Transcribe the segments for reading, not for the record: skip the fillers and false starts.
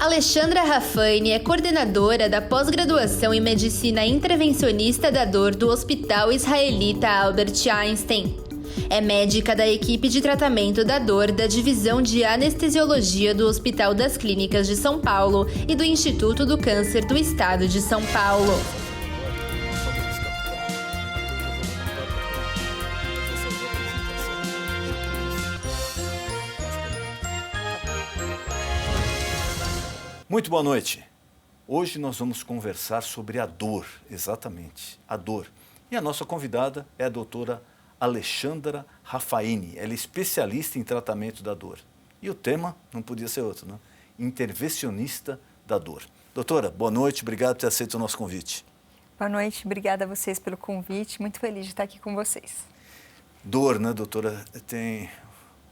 Alexandra Raffaini é coordenadora da pós-graduação em Medicina Intervencionista da Dor do Hospital Israelita Albert Einstein. É médica da equipe de tratamento da dor da Divisão de Anestesiologia do Hospital das Clínicas de São Paulo e do Instituto do Câncer do Estado de São Paulo. Muito boa noite. Hoje nós vamos conversar sobre a dor, exatamente, a dor. E a nossa convidada é a doutora Alexandra Raffaini. Ela é especialista em tratamento da dor. E o tema não podia ser outro, né? Intervencionista da dor. Doutora, boa noite, obrigado por ter aceito o nosso convite. Boa noite, obrigada a vocês pelo convite, muito feliz de estar aqui com vocês. Dor, né, doutora?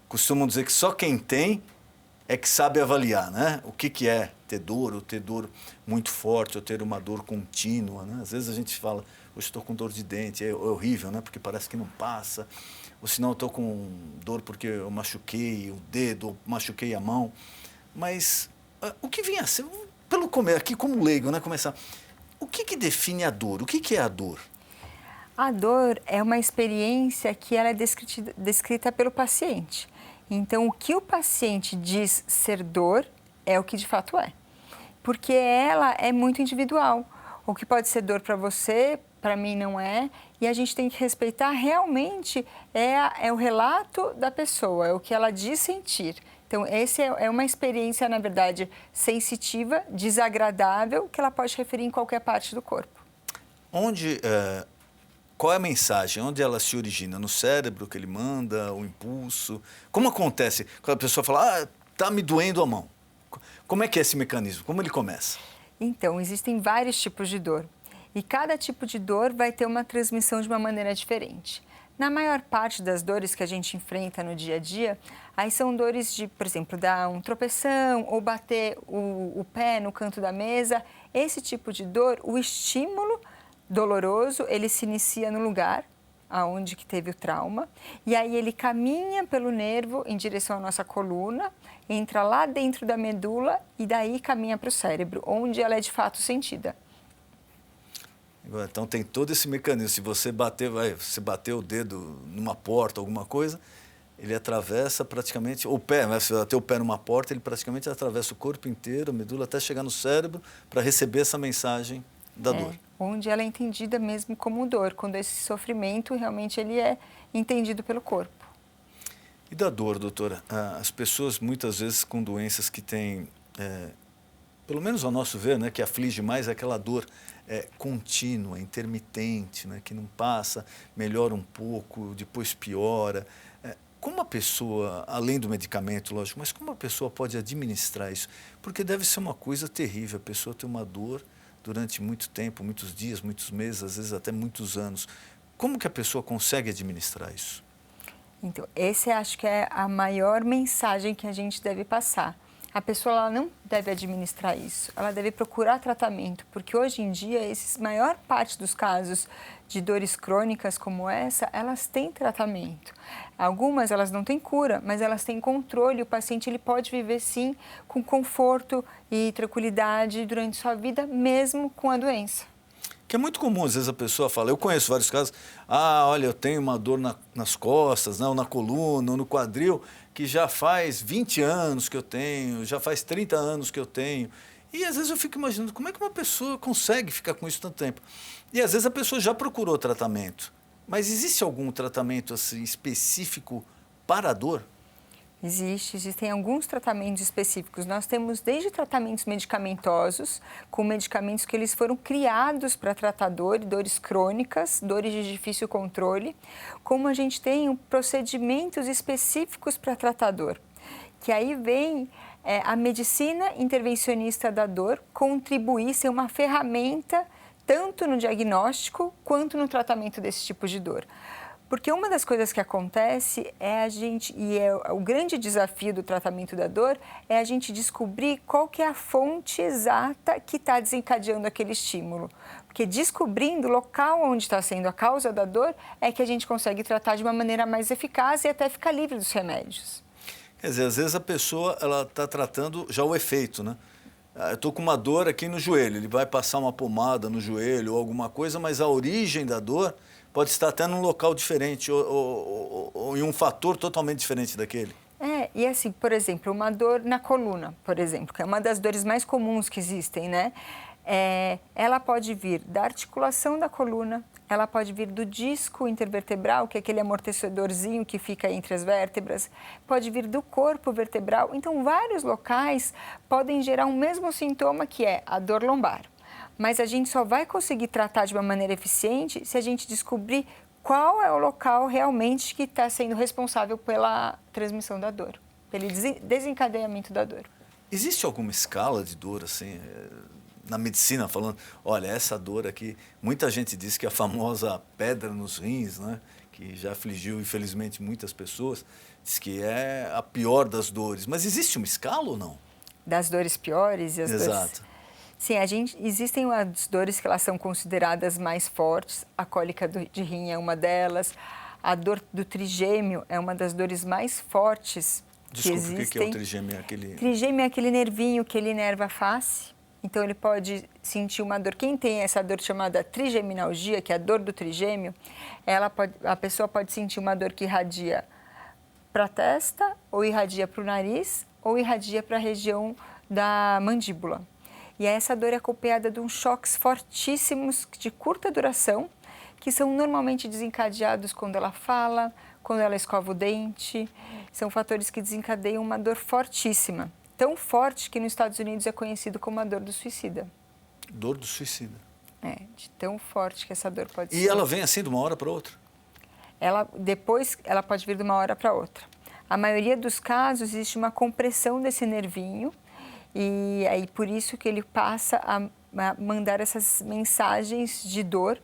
Costumam dizer que só quem tem é que sabe avaliar, né? O que é ter dor, ou ter dor muito forte, ou ter uma dor contínua, né? Às vezes a gente fala, hoje estou com dor de dente, é horrível, né? Porque parece que não passa. Ou senão eu estou com dor porque eu machuquei o dedo, ou machuquei a mão. Mas o que vem a ser, pelo começo, aqui como leigo, né? Começar, o que define a dor? O que é a dor? A dor é uma experiência que ela é descrita pelo paciente. Então, o que o paciente diz ser dor é o que de fato é. Porque ela é muito individual. O que pode ser dor para você, para mim não é. E a gente tem que respeitar realmente é o relato da pessoa, é o que ela diz sentir. Então, essa é uma experiência, na verdade, sensitiva, desagradável, que ela pode referir em qualquer parte do corpo. Qual é a mensagem? Onde ela se origina? No cérebro que ele manda, o impulso? Como acontece quando a pessoa fala, tá me doendo a mão? Como é que é esse mecanismo? Como ele começa? Então, existem vários tipos de dor. E cada tipo de dor vai ter uma transmissão de uma maneira diferente. Na maior parte das dores que a gente enfrenta no dia a dia, aí são dores de, por exemplo, dar um tropeção ou bater o pé no canto da mesa. Esse tipo de dor, o estímulo doloroso, ele se inicia no lugar aonde que teve o trauma e aí ele caminha pelo nervo em direção à nossa coluna, entra lá dentro da medula e daí caminha para o cérebro, onde ela é de fato sentida. Então tem todo esse mecanismo, se você bater o dedo numa porta, alguma coisa, ele atravessa praticamente, o pé, né? Se você bater o pé numa porta, ele praticamente atravessa o corpo inteiro, a medula, até chegar no cérebro para receber essa mensagem da dor. Onde ela é entendida mesmo como dor, quando esse sofrimento realmente ele é entendido pelo corpo. E da dor, doutora? As pessoas muitas vezes com doenças que têm, pelo menos ao nosso ver, né, que aflige mais é aquela dor contínua, intermitente, né, que não passa, melhora um pouco, depois piora. Como a pessoa, além do medicamento, lógico, mas como a pessoa pode administrar isso? Porque deve ser uma coisa terrível, a pessoa ter uma dor durante muito tempo, muitos dias, muitos meses, às vezes até muitos anos. Como que a pessoa consegue administrar isso? Então, esse acho que é a maior mensagem que a gente deve passar. A pessoa ela não deve administrar isso, ela deve procurar tratamento, porque hoje em dia, maior parte dos casos de dores crônicas como essa, elas têm tratamento. Algumas elas não têm cura, mas elas têm controle, o paciente ele pode viver sim com conforto e tranquilidade durante sua vida, mesmo com a doença. Que é muito comum, às vezes a pessoa fala, eu conheço vários casos, olha, eu tenho uma dor nas costas, né, ou na coluna, ou no quadril, que já faz 20 anos que eu tenho, já faz 30 anos que eu tenho. E às vezes eu fico imaginando, como é que uma pessoa consegue ficar com isso tanto tempo? E às vezes a pessoa já procurou tratamento, mas existe algum tratamento assim, específico para a dor? Existem alguns tratamentos específicos. Nós temos desde tratamentos medicamentosos, com medicamentos que eles foram criados para tratar dores crônicas, dores de difícil controle, como a gente tem procedimentos específicos para tratar dor. Que aí vem a medicina intervencionista da dor contribuir, ser uma ferramenta tanto no diagnóstico quanto no tratamento desse tipo de dor. Porque uma das coisas que acontece o grande desafio do tratamento da dor é a gente descobrir qual que é a fonte exata que está desencadeando aquele estímulo. Porque descobrindo o local onde está sendo a causa da dor é que a gente consegue tratar de uma maneira mais eficaz e até ficar livre dos remédios. Quer dizer, às vezes a pessoa está tratando já o efeito, né? eu estou com uma dor aqui no joelho, ele vai passar uma pomada no joelho ou alguma coisa, mas a origem da dor pode estar até num local diferente ou em um fator totalmente diferente daquele. E assim, por exemplo, uma dor na coluna, por exemplo, que é uma das dores mais comuns que existem, né? Ela pode vir da articulação da coluna, ela pode vir do disco intervertebral, que é aquele amortecedorzinho que fica entre as vértebras, pode vir do corpo vertebral. Então, vários locais podem gerar um mesmo sintoma, que é a dor lombar. Mas a gente só vai conseguir tratar de uma maneira eficiente se a gente descobrir qual é o local realmente que está sendo responsável pela transmissão da dor, pelo desencadeamento da dor. Existe alguma escala de dor, assim, na medicina, falando, olha, essa dor aqui, muita gente diz que a famosa pedra nos rins, né, que já afligiu, infelizmente, muitas pessoas, diz que é a pior das dores. Mas existe uma escala ou não? Das dores piores e as dores... Exato. Sim, existem as dores que elas são consideradas mais fortes, a cólica de rim é uma delas, a dor do trigêmeo é uma das dores mais fortes que existem. Desculpe, o que é o trigêmeo? Trigêmeo é aquele nervinho que ele inerva a face, então ele pode sentir uma dor. Quem tem essa dor chamada trigeminalgia, que é a dor do trigêmeo, a pessoa pode sentir uma dor que irradia para a testa, ou irradia para o nariz, ou irradia para a região da mandíbula. E essa dor é acompanhada de uns choques fortíssimos de curta duração, que são normalmente desencadeados quando ela fala, quando ela escova o dente. São fatores que desencadeiam uma dor fortíssima. Tão forte que nos Estados Unidos é conhecido como a dor do suicida. Dor do suicida. De tão forte que essa dor pode ser. E ela vem assim de uma hora para outra? Depois ela pode vir de uma hora para outra. A maioria dos casos existe uma compressão desse nervinho, e aí por isso que ele passa a mandar essas mensagens de dor,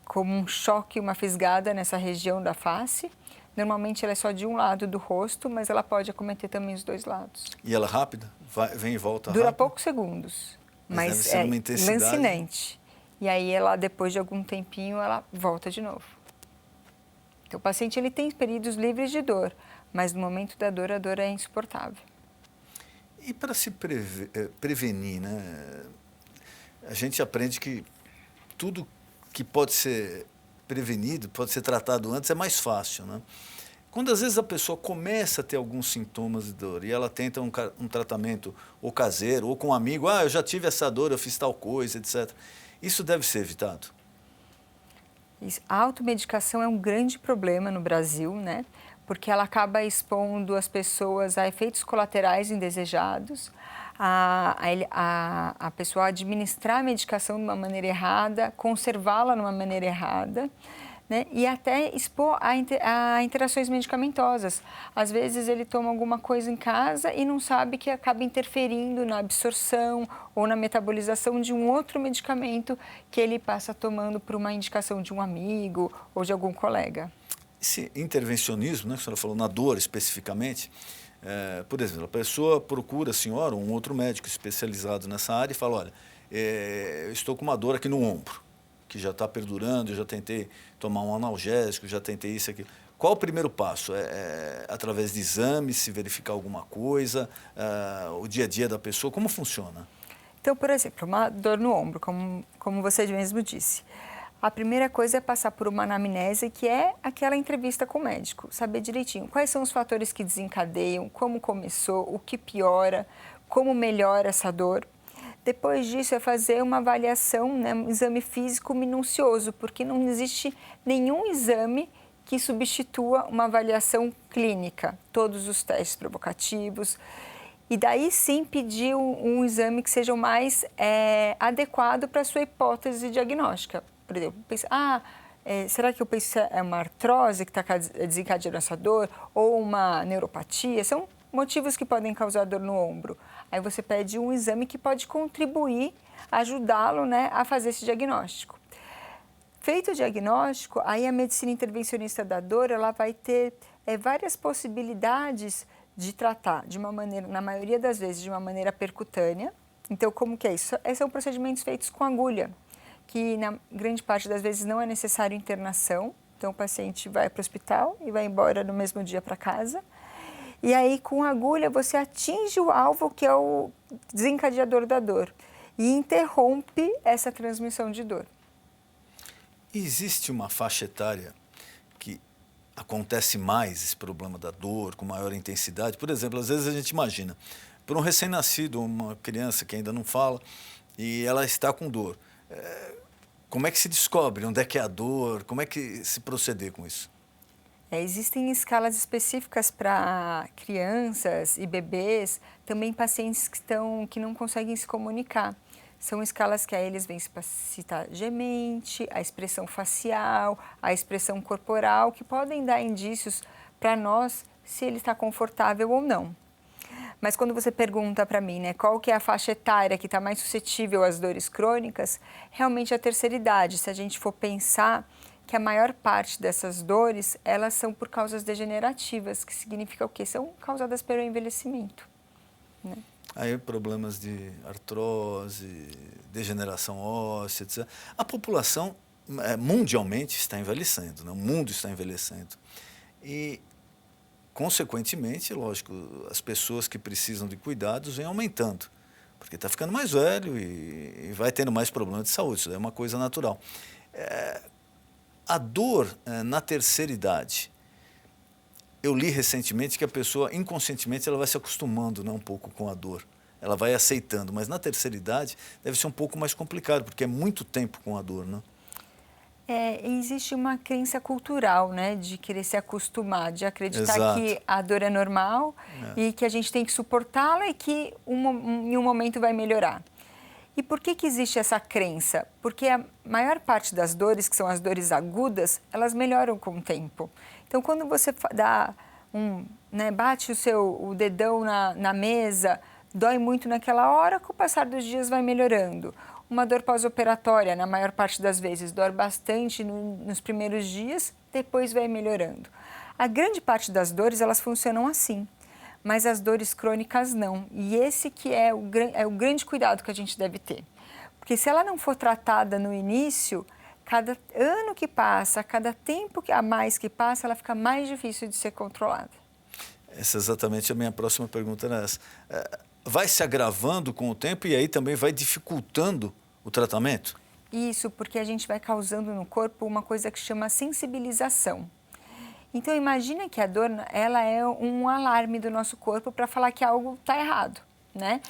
como um choque, uma fisgada nessa região da face. Normalmente ela é só de um lado do rosto, mas ela pode acometer também os dois lados. E ela é rápida? Vem e volta rápido? Dura poucos segundos, mas é lancinante. E aí ela, depois de algum tempinho, ela volta de novo. Então o paciente ele tem períodos livres de dor, mas no momento da dor, a dor é insuportável. E para se prevenir, né? A gente aprende que tudo que pode ser prevenido, pode ser tratado antes, é mais fácil, né? Quando às vezes a pessoa começa a ter alguns sintomas de dor e ela tenta um tratamento ou caseiro ou com um amigo, eu já tive essa dor, eu fiz tal coisa, etc. Isso deve ser evitado? A automedicação é um grande problema no Brasil, né? Porque ela acaba expondo as pessoas a efeitos colaterais indesejados, a pessoa administrar a medicação de uma maneira errada, conservá-la de uma maneira errada, né? E até expor a interações medicamentosas. Às vezes ele toma alguma coisa em casa e não sabe que acaba interferindo na absorção ou na metabolização de um outro medicamento que ele passa tomando por uma indicação de um amigo ou de algum colega. Esse intervencionismo, né, que a senhora falou, na dor especificamente, por exemplo, a pessoa procura a senhora, um outro médico especializado nessa área e fala, olha, eu estou com uma dor aqui no ombro, que já está perdurando, eu já tentei tomar um analgésico, já tentei isso e aquilo. Qual o primeiro passo? Através de exames, se verificar alguma coisa, o dia a dia da pessoa, como funciona? Então, por exemplo, uma dor no ombro, como você mesmo disse. A primeira coisa é passar por uma anamnese, que é aquela entrevista com o médico, saber direitinho quais são os fatores que desencadeiam, como começou, o que piora, como melhora essa dor. Depois disso é fazer uma avaliação, né, um exame físico minucioso, porque não existe nenhum exame que substitua uma avaliação clínica, todos os testes provocativos. E daí sim pedir um exame que seja o mais adequado para a sua hipótese diagnóstica. Por exemplo, será que eu penso é uma artrose que está desencadeando essa dor ou uma neuropatia? São motivos que podem causar dor no ombro. Aí você pede um exame que pode contribuir, ajudá-lo, né, a fazer esse diagnóstico. Feito o diagnóstico, aí a medicina intervencionista da dor ela vai ter várias possibilidades de tratar de uma maneira, na maioria das vezes, de uma maneira percutânea. Então, como que é isso? São procedimentos feitos com agulha, que na grande parte das vezes não é necessário internação. Então, o paciente vai para o hospital e vai embora no mesmo dia para casa. E aí, com a agulha, você atinge o alvo, que é o desencadeador da dor, e interrompe essa transmissão de dor. Existe uma faixa etária que acontece mais esse problema da dor, com maior intensidade? Por exemplo, às vezes a gente imagina, por um recém-nascido, uma criança que ainda não fala, e ela está com dor. Como é que se descobre? Onde é que é a dor? Como é que se proceder com isso? Existem escalas específicas para crianças e bebês, também pacientes que não conseguem se comunicar. São escalas que aí eles vêm se está gemente, a expressão facial, a expressão corporal, que podem dar indícios para nós se ele está confortável ou não. Mas quando você pergunta para mim, né, qual que é a faixa etária que está mais suscetível às dores crônicas, realmente é a terceira idade. Se a gente for pensar que a maior parte dessas dores, elas são por causas degenerativas, que significa o quê? São causadas pelo envelhecimento, né? Aí problemas de artrose, degeneração óssea, etc. A população mundialmente está envelhecendo, né? O mundo está envelhecendo. E, consequentemente, lógico, as pessoas que precisam de cuidados vêm aumentando, porque está ficando mais velho e vai tendo mais problemas de saúde, isso é uma coisa natural. A dor na terceira idade, eu li recentemente que a pessoa, inconscientemente, ela vai se acostumando, né, um pouco com a dor. Ela vai aceitando, mas na terceira idade deve ser um pouco mais complicado, porque é muito tempo com a dor, né? Existe uma crença cultural, né, de querer se acostumar, de acreditar Exato. que a dor é normal e que a gente tem que suportá-la e que em um momento vai melhorar. E por que existe essa crença? Porque a maior parte das dores, que são as dores agudas, elas melhoram com o tempo. Então, quando você bate o dedão na mesa, dói muito naquela hora, com o passar dos dias vai melhorando. Uma dor pós-operatória, na maior parte das vezes, dói bastante nos primeiros dias, depois vai melhorando. A grande parte das dores, elas funcionam assim. Mas as dores crônicas não. E esse que é o grande cuidado que a gente deve ter. Porque se ela não for tratada no início, cada ano que passa, cada tempo a mais que passa, ela fica mais difícil de ser controlada. Essa é exatamente a minha próxima pergunta, era essa. Vai se agravando com o tempo e aí também vai dificultando o tratamento? Isso, porque a gente vai causando no corpo uma coisa que chama sensibilização. Então, imagina que a dor, ela é um alarme do nosso corpo para falar que algo está errado, né?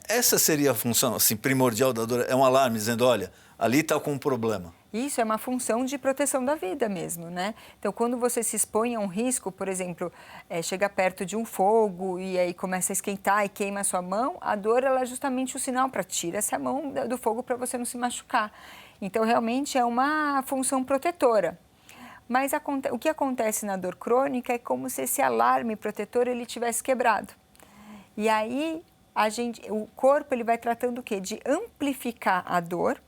Essa seria a função, assim, primordial da dor? É um alarme dizendo, olha, ali está com um problema. Isso é uma função de proteção da vida mesmo, né? Então, quando você se expõe a um risco, por exemplo, chega perto de um fogo e aí começa a esquentar e queima a sua mão, a dor ela é justamente o sinal para tirar essa mão do fogo para você não se machucar. Então, realmente é uma função protetora. Mas o que acontece na dor crônica é como se esse alarme protetor ele tivesse quebrado. E aí o corpo ele vai tratando o quê? De amplificar a dor.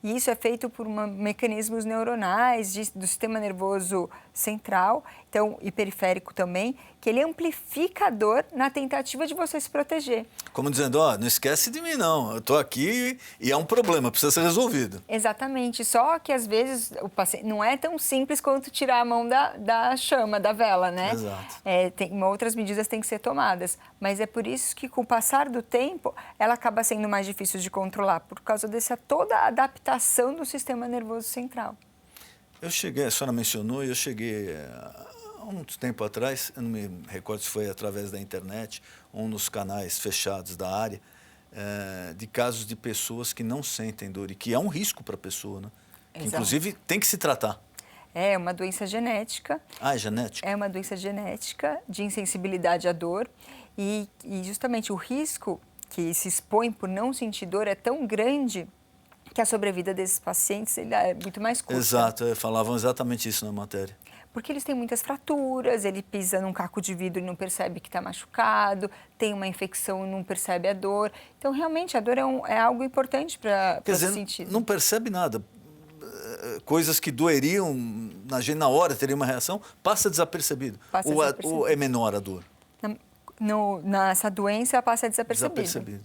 E isso é feito por mecanismos neuronais do sistema nervoso central, então, e periférico também, que ele amplifica a dor na tentativa de você se proteger. Como dizendo, não esquece de mim não, eu estou aqui e é um problema, precisa ser resolvido. Exatamente, só que às vezes o paciente não é tão simples quanto tirar a mão da chama, da vela, né? Exato. Outras medidas têm que ser tomadas, mas é por isso que com o passar do tempo, ela acaba sendo mais difícil de controlar, por causa dessa toda a adaptação do sistema nervoso central. A senhora mencionou, eu cheguei há muito tempo atrás, eu não me recordo se foi através da internet ou nos canais fechados da área, de casos de pessoas que não sentem dor e que é um risco para a pessoa, né? Que, inclusive, tem que se tratar. É uma doença genética. É genética? É uma doença genética de insensibilidade à dor e justamente o risco que se expõe por não sentir dor é tão grande que a sobrevida desses pacientes ele é muito mais curta. Exato, falavam exatamente isso na matéria. Porque eles têm muitas fraturas, ele pisa num caco de vidro e não percebe que está machucado, tem uma infecção e não percebe a dor. Então, realmente, a dor é algo importante para esse sentido. Não percebe nada. Coisas que doeriam na hora, teria uma reação, passa desapercebido. Ou é menor a dor? Nessa doença, passa desapercebido.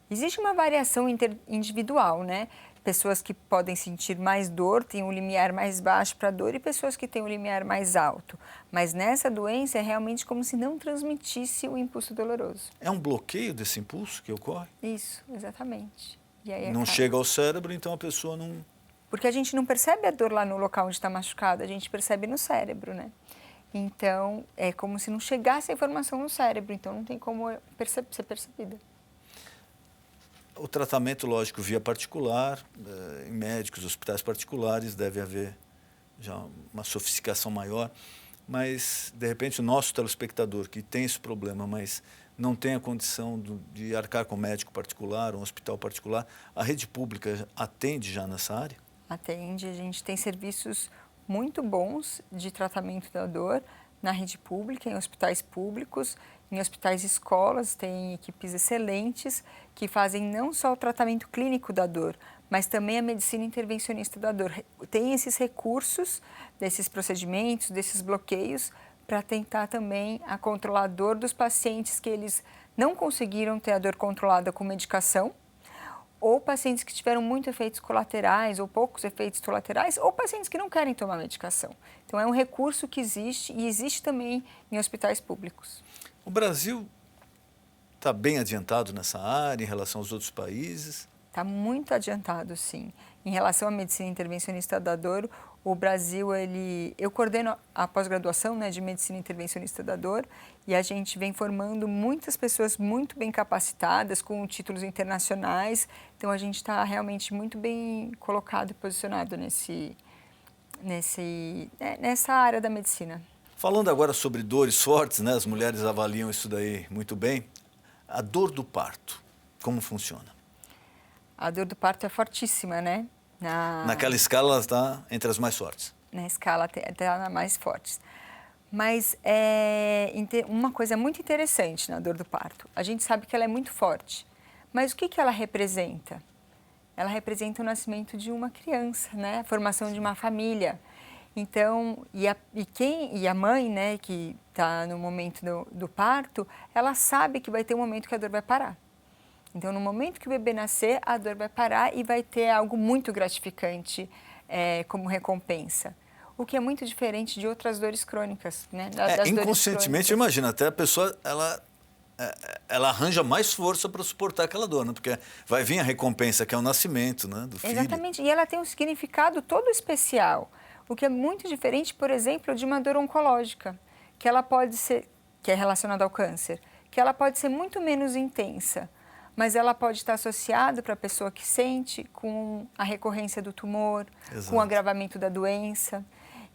Existe uma variação individual, né? pessoas que podem sentir mais dor, têm um limiar mais baixo para dor e pessoas que têm um limiar mais alto. Mas nessa doença é realmente como se não transmitisse o impulso doloroso. É um bloqueio desse impulso que ocorre? Isso, exatamente. E aí Não chega ao cérebro, então a pessoa não... Porque a gente não percebe a dor lá no local onde está machucado, a gente percebe no cérebro, né? Então, é como se não chegasse a informação no cérebro, então não tem como ser percebida. O tratamento, lógico, via particular, em médicos, hospitais particulares, deve haver já uma sofisticação maior, mas, de repente, o nosso telespectador que tem esse problema, mas não tem a condição de arcar com um médico particular, um hospital particular, a rede pública atende já nessa área? Atende, a gente tem serviços muito bons de tratamento da dor na rede pública, em hospitais públicos, em hospitais e escolas, tem equipes excelentes que fazem não só o tratamento clínico da dor, mas também a medicina intervencionista da dor. Tem esses recursos, desses procedimentos, desses bloqueios, para tentar também controlar a dor dos pacientes que eles não conseguiram ter a dor controlada com medicação, ou pacientes que tiveram muitos efeitos colaterais ou poucos efeitos colaterais, ou pacientes que não querem tomar medicação. Então, é um recurso que existe e existe também em hospitais públicos. O Brasil está bem adiantado nessa área em relação aos outros países? Está muito adiantado, sim. Em relação à medicina intervencionista da dor, o Brasil, eu coordeno a pós-graduação, né, de medicina intervencionista da dor, e a gente vem formando muitas pessoas muito bem capacitadas, com títulos internacionais. Então, a gente está realmente muito bem colocado e posicionado nessa área da medicina. Falando agora sobre dores fortes, né, as mulheres avaliam isso daí muito bem. A dor do parto, como funciona? A dor do parto é fortíssima, né? Naquela escala, ela está entre as mais fortes. Na escala, está na mais fortes. Mas uma coisa muito interessante na dor do parto. A gente sabe que ela é muito forte. Mas o que ela representa? Ela representa o nascimento de uma criança, né? A formação de uma família. Então, e a mãe, né, que está no momento do parto, ela sabe que vai ter um momento que a dor vai parar. Então, no momento que o bebê nascer, a dor vai parar e vai ter algo muito gratificante como recompensa. O que é muito diferente de outras dores crônicas, né? Inconscientemente, imagina, até a pessoa, ela arranja mais força para suportar aquela dor, né? Porque vai vir a recompensa, que é o nascimento, né, do filho. Exatamente, e ela tem um significado todo especial. O que é muito diferente, por exemplo, de uma dor oncológica, que ela pode ser, que é relacionada ao câncer, que ela pode ser muito menos intensa, mas ela pode estar associada para a pessoa que sente com a recorrência do tumor, Exato. Com o agravamento da doença.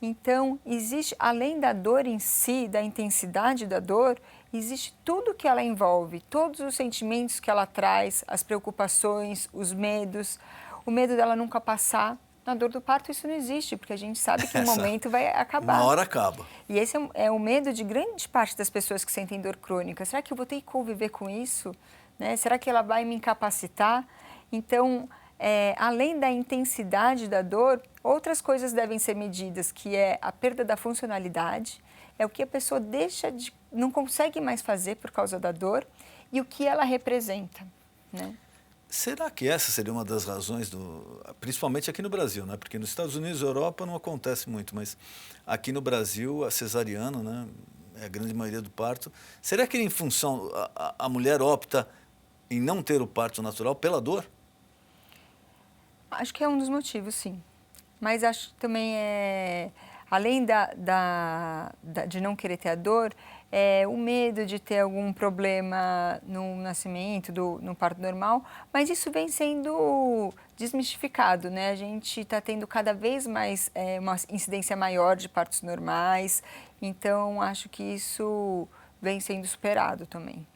Então, existe, além da dor em si, da intensidade da dor, existe tudo que ela envolve, todos os sentimentos que ela traz, as preocupações, os medos, o medo dela nunca passar. Na dor do parto isso não existe, porque a gente sabe que um momento vai acabar. Uma hora acaba. E esse é o medo de grande parte das pessoas que sentem dor crônica. Será que eu vou ter que conviver com isso? Né? Será que ela vai me incapacitar? Então, além da intensidade da dor, outras coisas devem ser medidas, que é a perda da funcionalidade, é o que a pessoa não consegue mais fazer por causa da dor e o que ela representa, né? Será que essa seria uma das razões, principalmente aqui no Brasil, né? Porque nos Estados Unidos e Europa não acontece muito, mas aqui no Brasil a cesariana, né, é a grande maioria do parto. Será que em função, a mulher opta em não ter o parto natural pela dor? Acho que é um dos motivos, sim. Mas acho que também além de não querer ter a dor, o medo de ter algum problema no nascimento, no parto normal, mas isso vem sendo desmistificado, né? A gente está tendo cada vez mais uma incidência maior de partos normais, então acho que isso vem sendo superado também.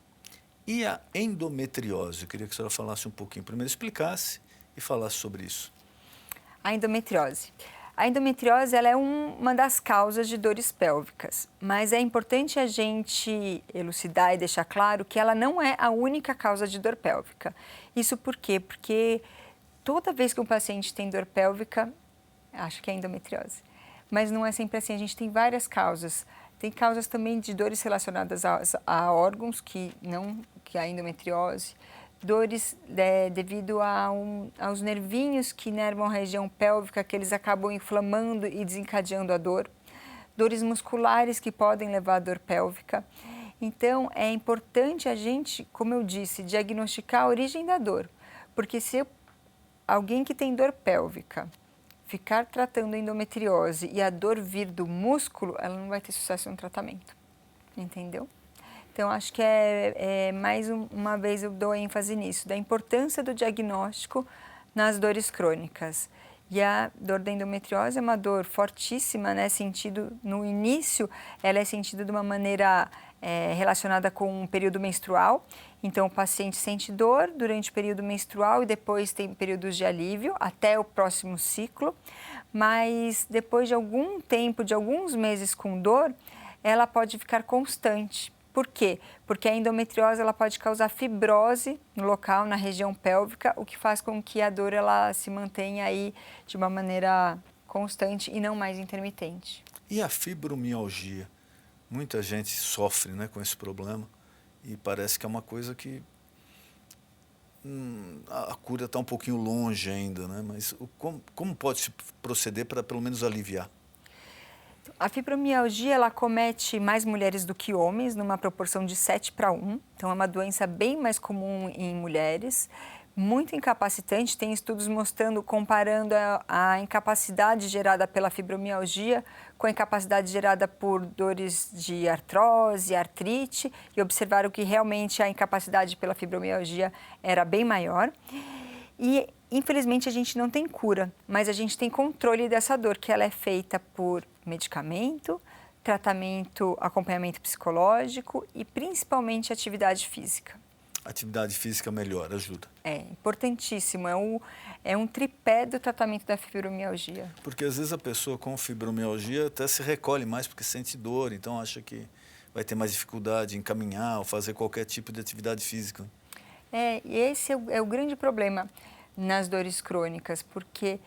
E a endometriose? Eu queria que a senhora falasse um pouquinho, primeiro explicasse e falasse sobre isso. A endometriose. A endometriose ela é uma das causas de dores pélvicas, mas é importante a gente elucidar e deixar claro que ela não é a única causa de dor pélvica. Isso por quê? Porque toda vez que um paciente tem dor pélvica, acho que é endometriose. Mas não é sempre assim, a gente tem várias causas. Tem causas também de dores relacionadas a órgãos, que a endometriose. dores devido aos nervinhos que inervam a região pélvica, que eles acabam inflamando e desencadeando a dor. Dores musculares que podem levar à dor pélvica. Então, é importante a gente, como eu disse, diagnosticar a origem da dor. Porque se alguém que tem dor pélvica ficar tratando endometriose e a dor vir do músculo, ela não vai ter sucesso no tratamento, entendeu? Então, acho que mais uma vez eu dou ênfase nisso, da importância do diagnóstico nas dores crônicas. E a dor da endometriose é uma dor fortíssima, né? No início, ela é sentida de uma maneira relacionada com o período menstrual. Então, o paciente sente dor durante o período menstrual e depois tem períodos de alívio até o próximo ciclo. Mas depois de algum tempo, de alguns meses com dor, ela pode ficar constante. Por quê? Porque a endometriose ela pode causar fibrose no local, na região pélvica, o que faz com que a dor ela se mantenha aí de uma maneira constante e não mais intermitente. E a fibromialgia? Muita gente sofre, né, com esse problema e parece que é uma coisa que a cura está um pouquinho longe ainda, né? Mas como pode se proceder para pelo menos aliviar? A fibromialgia ela acomete mais mulheres do que homens, numa proporção de 7:1. Então, é uma doença bem mais comum em mulheres, muito incapacitante. Tem estudos mostrando, comparando a incapacidade gerada pela fibromialgia com a incapacidade gerada por dores de artrose, artrite, e observaram que realmente a incapacidade pela fibromialgia era bem maior. E, infelizmente, a gente não tem cura, mas a gente tem controle dessa dor, que ela é feita por medicamento, tratamento, acompanhamento psicológico e, principalmente, atividade física. Atividade física melhor, ajuda. É importantíssimo, é um tripé do tratamento da fibromialgia. Porque, às vezes, a pessoa com fibromialgia até se recolhe mais porque sente dor, então acha que vai ter mais dificuldade em caminhar ou fazer qualquer tipo de atividade física. E esse é o grande problema nas dores crônicas, porque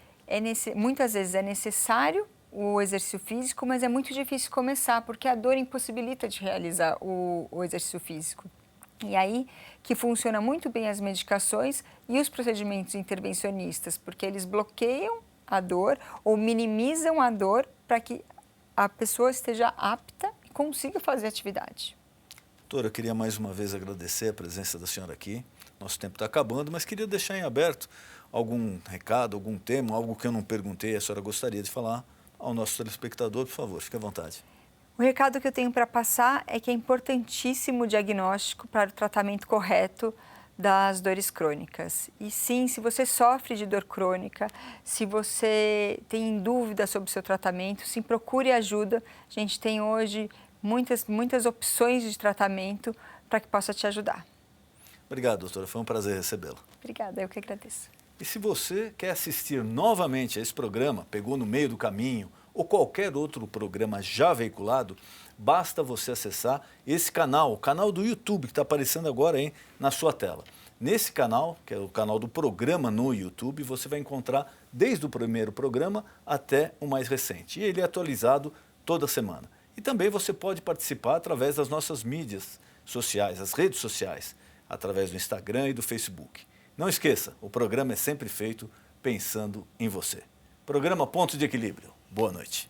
muitas vezes é necessário o exercício físico, mas é muito difícil começar, porque a dor impossibilita de realizar o exercício físico. E aí que funciona muito bem as medicações e os procedimentos intervencionistas, porque eles bloqueiam a dor ou minimizam a dor para que a pessoa esteja apta e consiga fazer atividade. Doutora, eu queria mais uma vez agradecer a presença da senhora aqui. Nosso tempo está acabando, mas queria deixar em aberto algum recado, algum tema, algo que eu não perguntei, a senhora gostaria de falar ao nosso telespectador, por favor, fique à vontade. O recado que eu tenho para passar é que é importantíssimo o diagnóstico para o tratamento correto das dores crônicas. E sim, se você sofre de dor crônica, se você tem dúvida sobre o seu tratamento, sim, procure ajuda. A gente tem hoje muitas opções de tratamento para que possa te ajudar. Obrigado, doutora. Foi um prazer recebê-la. Obrigada, eu que agradeço. E se você quer assistir novamente a esse programa, pegou no meio do caminho, ou qualquer outro programa já veiculado, basta você acessar esse canal, o canal do YouTube que está aparecendo agora aí na sua tela. Nesse canal, que é o canal do programa no YouTube, você vai encontrar desde o primeiro programa até o mais recente. E ele é atualizado toda semana. E também você pode participar através das nossas mídias sociais, as redes sociais, através do Instagram e do Facebook. Não esqueça, o programa é sempre feito pensando em você. Programa Ponto de Equilíbrio. Boa noite.